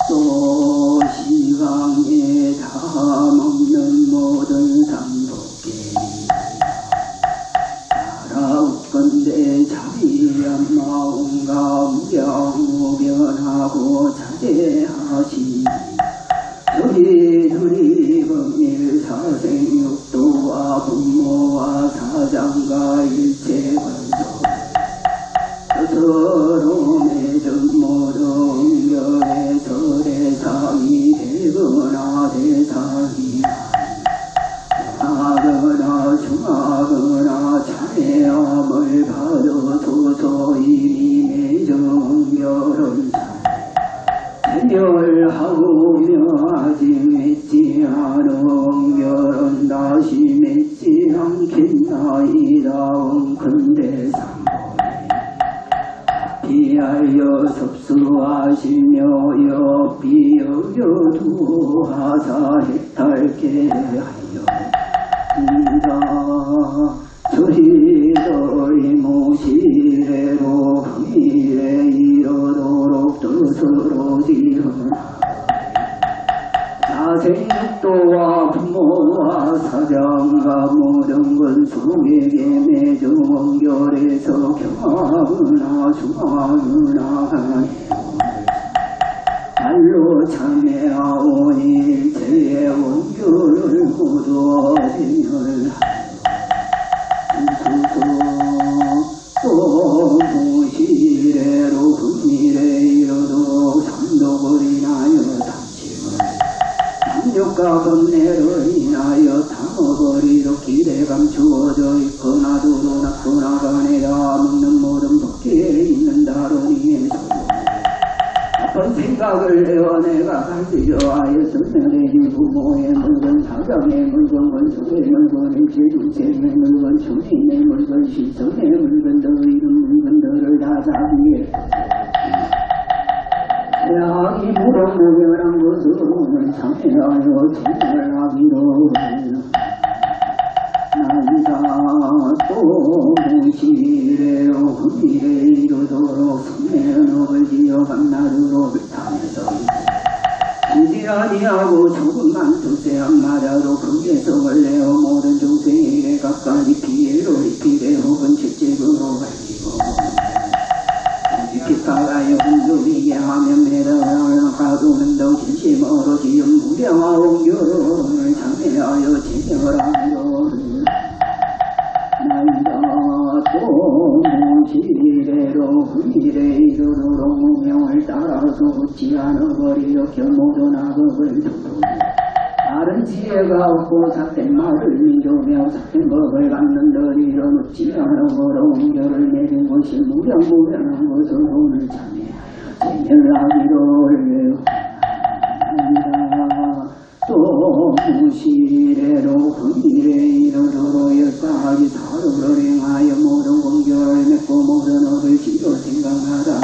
또 시방에 다 먹는 모든 상속계니 나라웃건대 자비한 마음과 무량무변하고 자제하시니 저희 범일사생육도와 부모와 사장과 일체 건조 서로 매점 모든 결의 설의상이 되거나 대상이 하거나 중하거나 찬해함을 받아서서 이미 매정결은 생멸하오며 아직 맺지 않은 결은 다시 맺지 않겠나이다. 큰대상 비하여 섭수하시며 여비여겨두 하사 해탈케 하여 이다. 저희들의 모시래로 흥미래 이르도록 뜻으로 지으나 자생육도와 부모와 사장과 모든 권속에게 매정원결에서 경하거나 중하거나 하니 발로 참회하오니 일체의 원결을 모두 생멸하여 또 무시래로 흥미래 이르도록 삼독을 인하여 당침을 삼육과 번뇌를 인하여 탐어버리도 길에 감추어져 있거나 도로 낙거나 간에다 먹는 모든 법계에 있는 다른 이의 소용 나쁜 생각을 내어 내가 갈피려 하였으면 내 부모의 물건 사장의 물건 원수의 물건 일체 중생의 물건 주인의 물건 시성의 물건들 이런 물건들을 다 자기에 악이 무럭무결한 것으로 참회하여 정말 악이로 아니하고 조금만 두세 안 맞아도 금계성을 내어 모든 중생에게 각가지 피해를 입히되 혹은 채찍으로 갈기고 기타가 영주이게 하면 매달아 가두는 더 진심으로 지은 무량화 옹교를 참회하여 진행을 하기를 나이다 또 무시래로 후일에 이르도록 무명을 따라서 웃지 않아버리려 견모든 악업을 두고 다른 지혜가 없고 삭된 말을 믿으며 삭된 법을 갖는더니로 웃지 않아버려 옹교를 내린 것이 무량무량한 것을 오늘 참에 진행하기를 또 무시래로 후일에 이르도록 열사하기 사르를 행하여 모든 공교를 맺고 모든 업을 지로 생각하다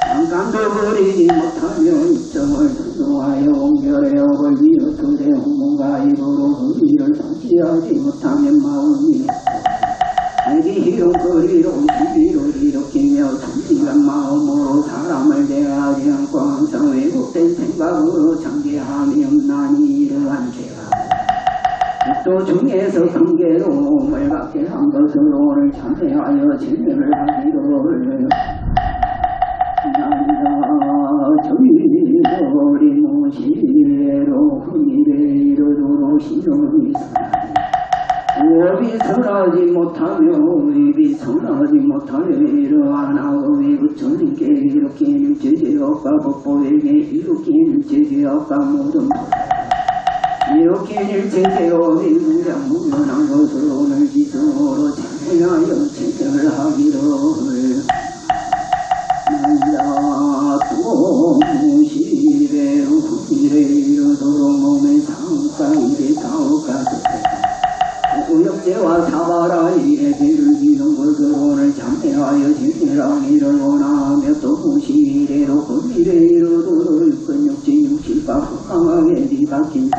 잠깐도 버리지 못하며 입정을 수동하여 공교의 업을 위협투대 홍문과 입으로 후일을 통치하지 못하면 마음이 내기 희롱거리로 시비로 일으키며 천지간 마음으로 사람을 대하지 않고 항상 왜곡된 생각으로 장기하며 나니 이러한 죄가 또 중에서 큰게로 몸을 갖게 한 것으로 오늘 참회하여 진행을 하기를 나이다 저희들이 무시래로 후일에 이르도록 신용이 업이 선하지 못하며 입이 선하지 못하며 이러한 악업이 부처님께 일으키는 제재업과 법보에게 일으키는 제재업과 모든 일으키는 제재업이 무량무변한 것을 오늘 지성으로 참회하여 진행을 하기를 나이다 또 무시래로 후일에 이르도록 몸의 상과 일의 가오가 우역제와 사바라 이에 죄를 지는 것을 오늘 참회하여 진행하기를 원하며 또 무시래로 후일에 이르도록 근육지 육실과 후강하게 뒤바뀐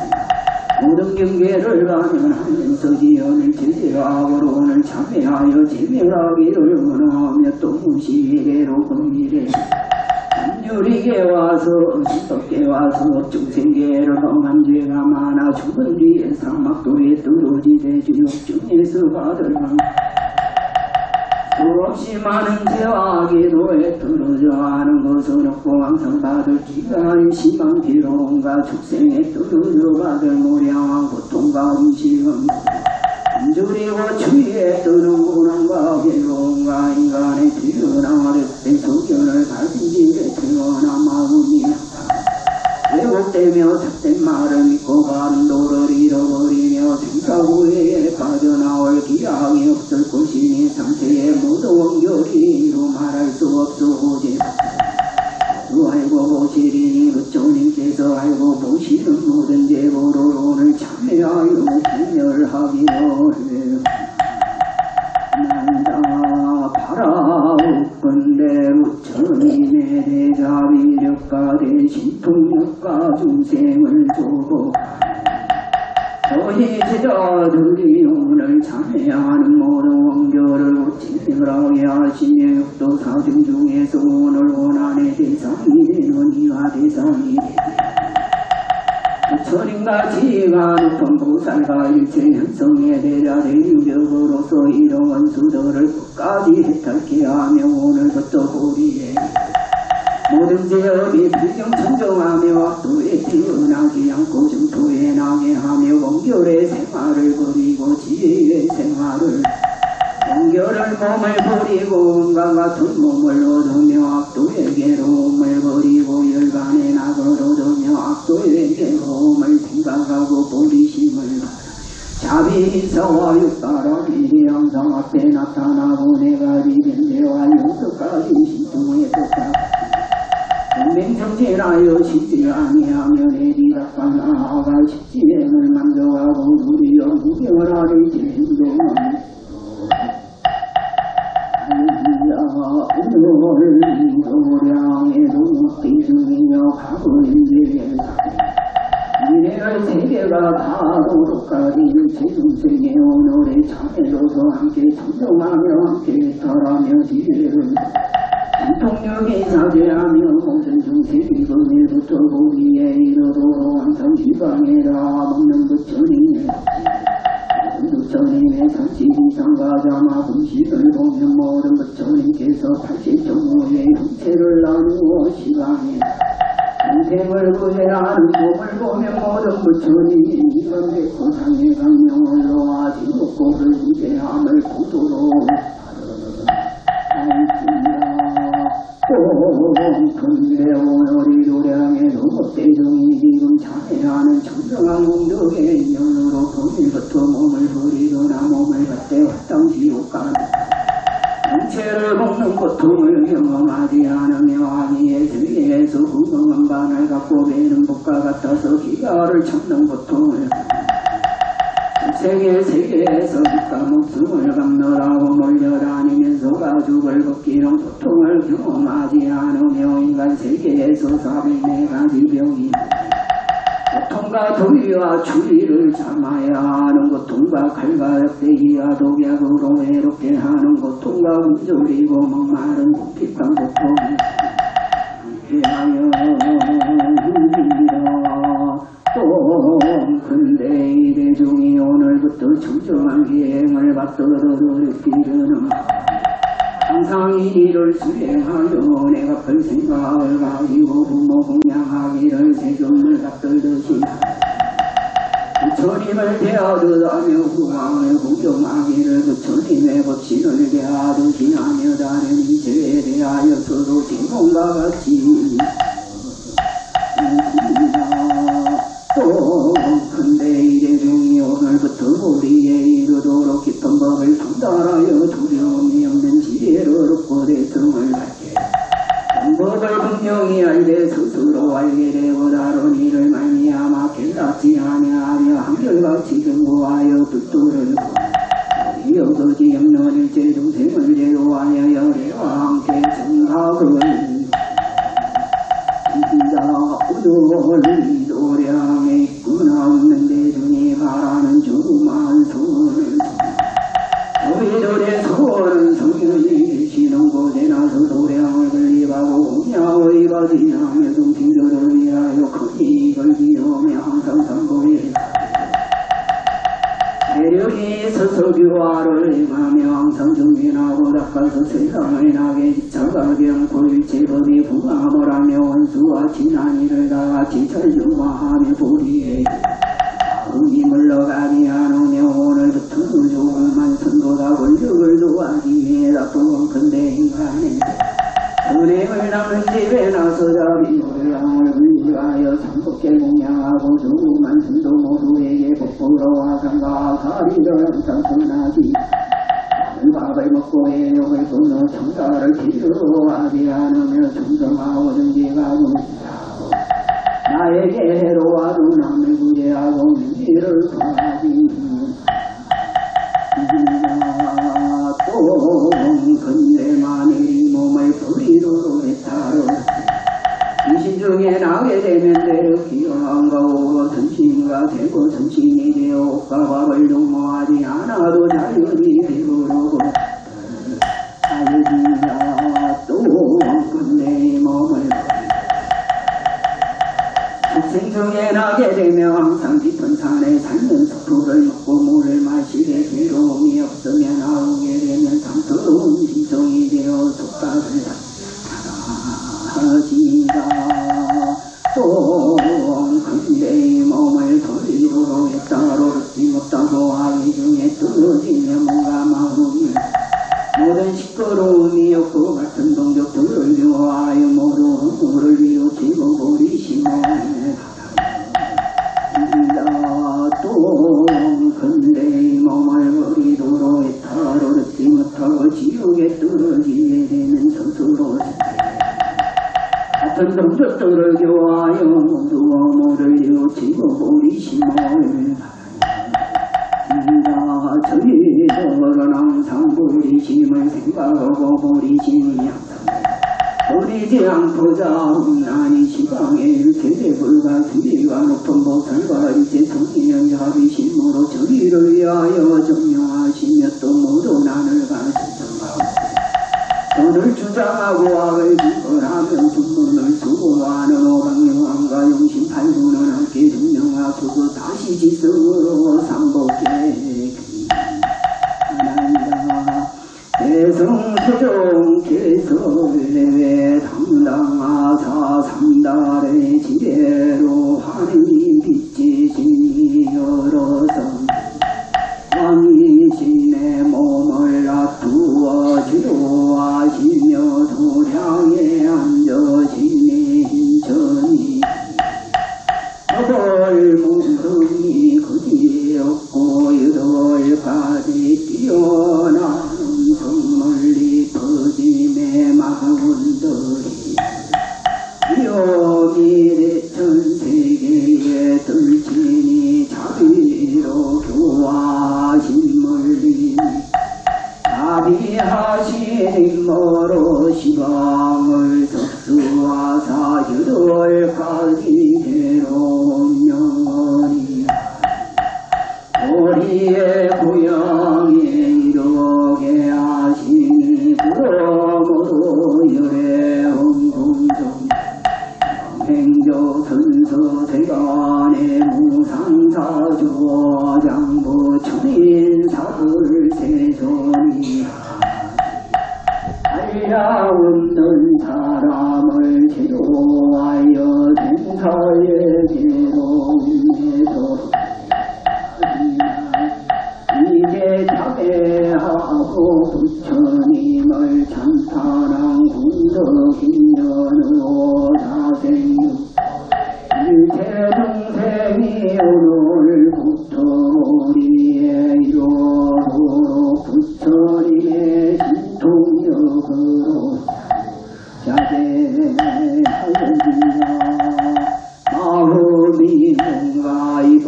모든 경계를 가면하면서 지연을 제재하고 오늘 참회하여 진행하기를 원하며 또 무시래로 후일에 유리게 와서 신덕게 와서 중생계를 범한 죄가 많아 죽은 뒤에 사막도에 떨어지되 지옥 중에서 받을 수없이 많은 죄와 악의도에 떨어져 하는 것은 없고 항상 받을 기간이 심한 괴로움과 축생에 떨어져 받을 무량한 고통과 음식은 줄이고 추위에 뜨는 고난과 괴로움과 인간의 뛰어난 어렵된 소견을 가진 집에 태어난 마음이 왜곡되며 삭된 말을 믿고 바른 도를 잃어버리며 생사 후회에 빠져나올 기약이 없을 것이니 상태의 모든 원결이로 말할 수 없어 오직 알고 보시리니 부처님께서 알고 보시는 모든 제보를 오늘 참회하여 진열하기를 난다 바라옵건대 부처님의 대자비력과 대신통력과 중생을 주고 저희 제자들이 오늘 참회하는 모든 원결을 진행을 하게 하시며 육도 사중 중에서 오늘 원한의 대상이 되는 이와 대상이 부처님과 지혜가 높은 보살과 일체 현성의 대자 대유력으로서 이런 원수들을 끝까지 해탈케 하며 오늘부터 보리에 모든 죄업이 불경천정하며 악도에 태어나지 않고 정토에 나게 하며 원결의 생활을 버리고 지혜의 생활을 원결을 몸을 버리고 온갖 같은 몸을 얻으며 악도의 괴로움을 버리고 열반의 낙을 얻으며 악도의 괴로움을 생각하고 버리심을 자비인사와 육바람이 항상 앞에 나타나고 내가 비변제와 용서까지 신통에 똑같아 명정진하여 쉽지 아니하며 내리다가 나아가 십지행을 만족하고 누리여 무경을 하리 제행동은 오늘 도량에도 묵비중이며 과거인들의 미래의 세계가 다도록까지 제중생의 오늘의 참회로서 함께 청정하며 함께 tar하며 지혜를 통력이 자제하며 모든 중생이 금일부터 보기에 이르도록 항상 지방에다 먹는 부처님의 부처님의 삼시기상가자마 금식을 보면 모든 부처님께서 80종의 형체를 나누어 시방에 인생을 구제하는 몸을 보면 모든 부처님이 이건백고상의 강명을 놓아 지옥고를 구제함을 보도록 근데 오늘이 도량의 로봇대중이 지금 참여하는 청정한 공덕의 인연으로 금일부터 몸을 부리거나 몸을 받되 화탕지옥 가는 정체를 먹는 고통을 경험하지 않으며 아니의 주위에서 구멍한 반을 갖고 베는 복과 같아서 기가를 찾는 고통을 세계에서 빛과 목숨을 감노라고 몰려다니면서 가죽을 벗기는 고통을 경험하지 않으며 인간 세계에서 404가지 병이 고통과 더위와 추위를 참아야 하는 고통과 칼과 역대기와 독약으로 외롭게 하는 고통과 움직이고 목마른 궁핍한 고통을 함께하여 근데 이 대중이 오늘부터 청정한 기행을 받도록 이르는 항상 이 일을 수행하여 내가 별 생각을 가지고 부모 공양하기를 세금을 받들듯이 부처님을 대하듯하며 후왕을 공경하기를 부처님의 법신을 대하듯이 하며 다른 인체에 대하여서도 진공과 같이 근데 이 대중이 오늘부터 우리에 이르도록 깊은 법을 통달하여 두려움이 없는 지혜를 얻고 대성을 받게 법을 분명히 알되 스스로 알게 되고 다른 일을 말미암아 깨닫지 아니하며 한결같이 경고하여 뜻도를 이어 거지 없는 일체 중생을 제도하여 열애와 함께 정학을 우돌이 도량에 있구나 없는 대중이 바라는 주만 소원을 도리도리 소원은 성현이 계시는 곳에 나서 도량을 건립하고 공양을 받으며 동생들을 위하여 큰 이익을 기여하며 항상 상고해 세력이 있어서 교화를 행하며 항상 정진하고 닦아서 세상을 나게 지쳐가게 않고 일체범이 부함을 하며 원수와 지난이를 다같이 절중화하며 보리에 운이 물러가게 하느며 오늘부터는 조금만 선보다 권력을 도하기 위해 나쁜 건데 인간의 은행을 남은 집에 나서 자비를 양을 불리하여 삼복계 공양하고 조금만 선도 모두에게 복부러와 상과 사리를 항상 선하지 밥을 먹고 해욕을 끊어 청사를 필요로 하지 않으며 충성하고 정직하고 나에게 해로와도 남을 구제하고 민지를 통하지 또 근대만의 이 몸을 불이도록 했다로 이신 중에 나게 되면 대로 기여한가 오고 전신과 되고 전신이 되어 옷과 밥을 동모하지 않아도 자연히 되고로고 자연이야 또 근대의 몸을 축생 중에 나게 되면 항상 깊은 산에 살면서 풀을 먹고 물을 마시게 괴로움이 없으면 나오게 되면 상스러운 지성이 되어 속닥을 하지가 또 근대의 몸을 소리로 따로 듣지 못하고 하기 중에 떨어지면 뭔가 마음이 모든 시끄러움이 없고 같은 동족들을 위하여 모두 물을 비우치고 버리시며 또 근대의 몸을 버리도록 애타로 듣지 못하고 지옥에 떨어지게 되는 스스로 같은 동족들을 교하여 모두 물을 비우치고 버리시며 저희들은 항상 버리심을 생각하고 버리심이 항상 버리지 않고자 나니 시방에 일체대불과 수위가 높은 보살과 일체 성인의 자비심으로 저희를 위하여 정령하시며 또 모두 난을 가르치셨다. 오늘 주자 불쌍하고 악을 구걸하며 분문을 수고하는 오방영왕과 용신팔구는 함께 증명하소서 다시 지성으로 상복해 하나이다. 대성소종 개설내외 당당하사 삼달의 지혜로 하느님 빛지신 여러성 왕이신의 몸을 놔두어 지도하시며 소량에 앉으시니 hin천이 여덟 몽둥이 거지없고 여덟까지 뛰어나는 성물리 퍼짐의 마운들이 위험이 전세계에 떨치니 자비로 교화하신 물림이 자비하신 머로 시방을 섭수하사 여덟가지 괴로운 영원히 우리의 고향에 이르게 하시니 그러므로 열애 흥궁정 행조 선서 세간의 무상사조 장부 천인사불 세존이 알라없는 사람을 제도하여 생사의 괴로움에도 이제 자배하고 부처님을 찬탄한 군덕인연으로 사생육 일체 중생이 오늘부터 우리의 이로로 부처님의 신통력으로 자제하여진다. 마음이 뭔가 이걸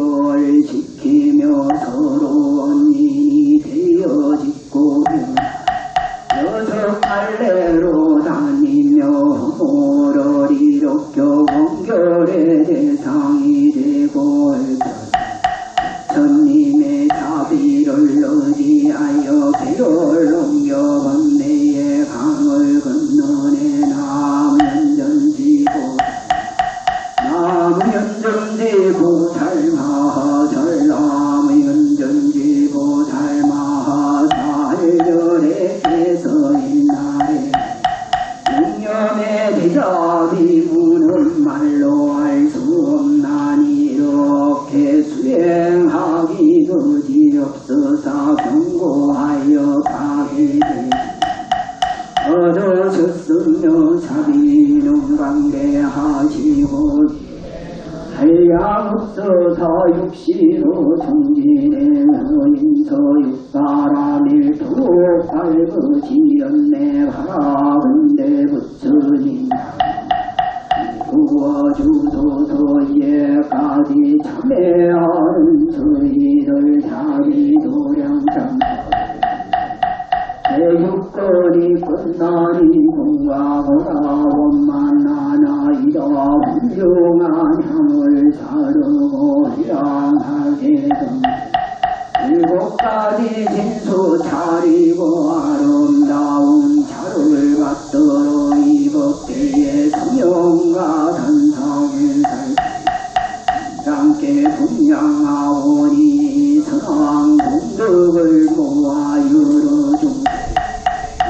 지키며 서로 언인이 되어 짓고면 여섯 갈래로 다니며 모를 일으켜 원결의 대상이 되고 천님의 자비를 의지하여 배를 옮겨 번뇌의 강을 건너내 남연전지고 남연전지보살 마하살 남연전지보살 마하살 별에게서인 날에 육념의 대자비문은 말로 할 수 없나니 이렇게 수행하기 그지없어서 경고하여 가기를 얻으셨으며 자비는 관계하시고 한량없어서 육시로 정진의 인서육사람일토록 밝으시었네 바라본데 부처님 구워주소서 이에까지 참회하는 저희들 자비도량참 대육권이 끝나니 공과보다 원만하나이다 훌륭한 향을 사르고 향하게 된 일곱 가지 진수 차리고 아름다운 차를 받들어 이법대의 성령과 단상을 함께 분양하오니 선왕 공덕을 모아 여러 종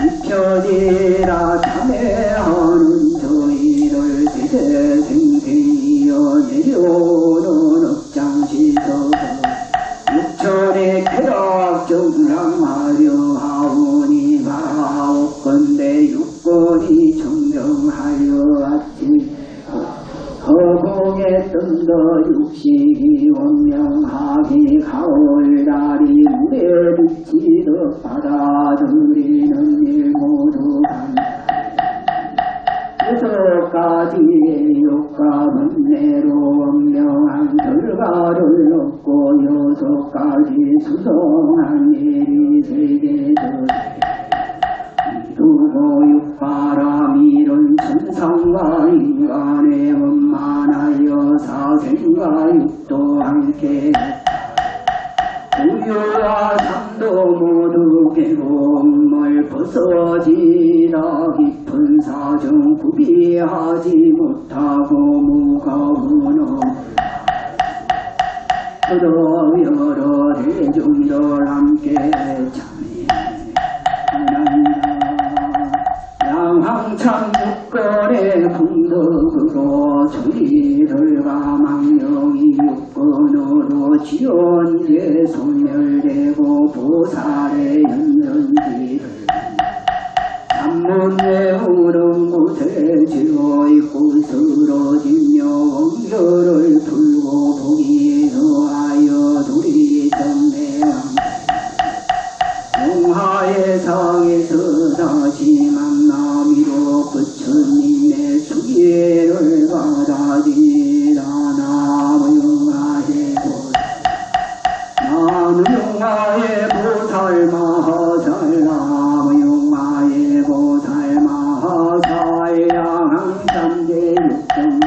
입혀지라 참회하는 저희를 세대생생이여 내려오는 업장시서서 육천의 쾌락 정랑하려 하오니 바라옵건대 육권이 청정하여 아침 허공에 뜬더 육식이 원명하기 가을날이 물에 비치듯 받아들이는 일 모두 간다. 여섯 가지의 욕과 번뇌로 원명한 결과를 얻고 여섯 가지 수성한 일이 세계적 두고 육바람 이룬 천상과 인간의 원만하여 사생과 육도 함께 우유와 삼도 모두 괴로움을 벗어지라 깊은 사정 구비하지 못하고 무가운어 여러 대중들 함께 참여한다. 양황참 육건의 궁덕으로 정리들과 망령이 육건으로 지원제 소멸되고 보살의 연전지를 삼문에 오른 곳에 지어있고 쓰러지며 원결을 풀고 보기에 더하여 둘이 전매함 용하의 상에서 다시 만나미로 부처님의 수기를 받아지라. 나무 용하의 보살 마하살 나무 용하의 보살 마하살 양삼대 육정무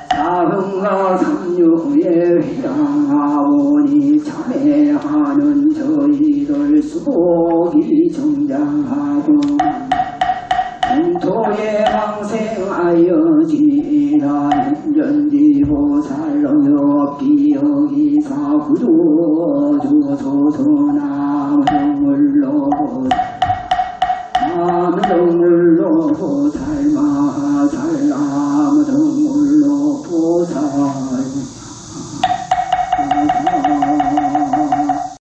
사흥과 삼육에 회양하오니 참회하는 저희들 수복이 정장하고 공토에 방생하여지라. 현전지보살로 기여기사 구조조소서나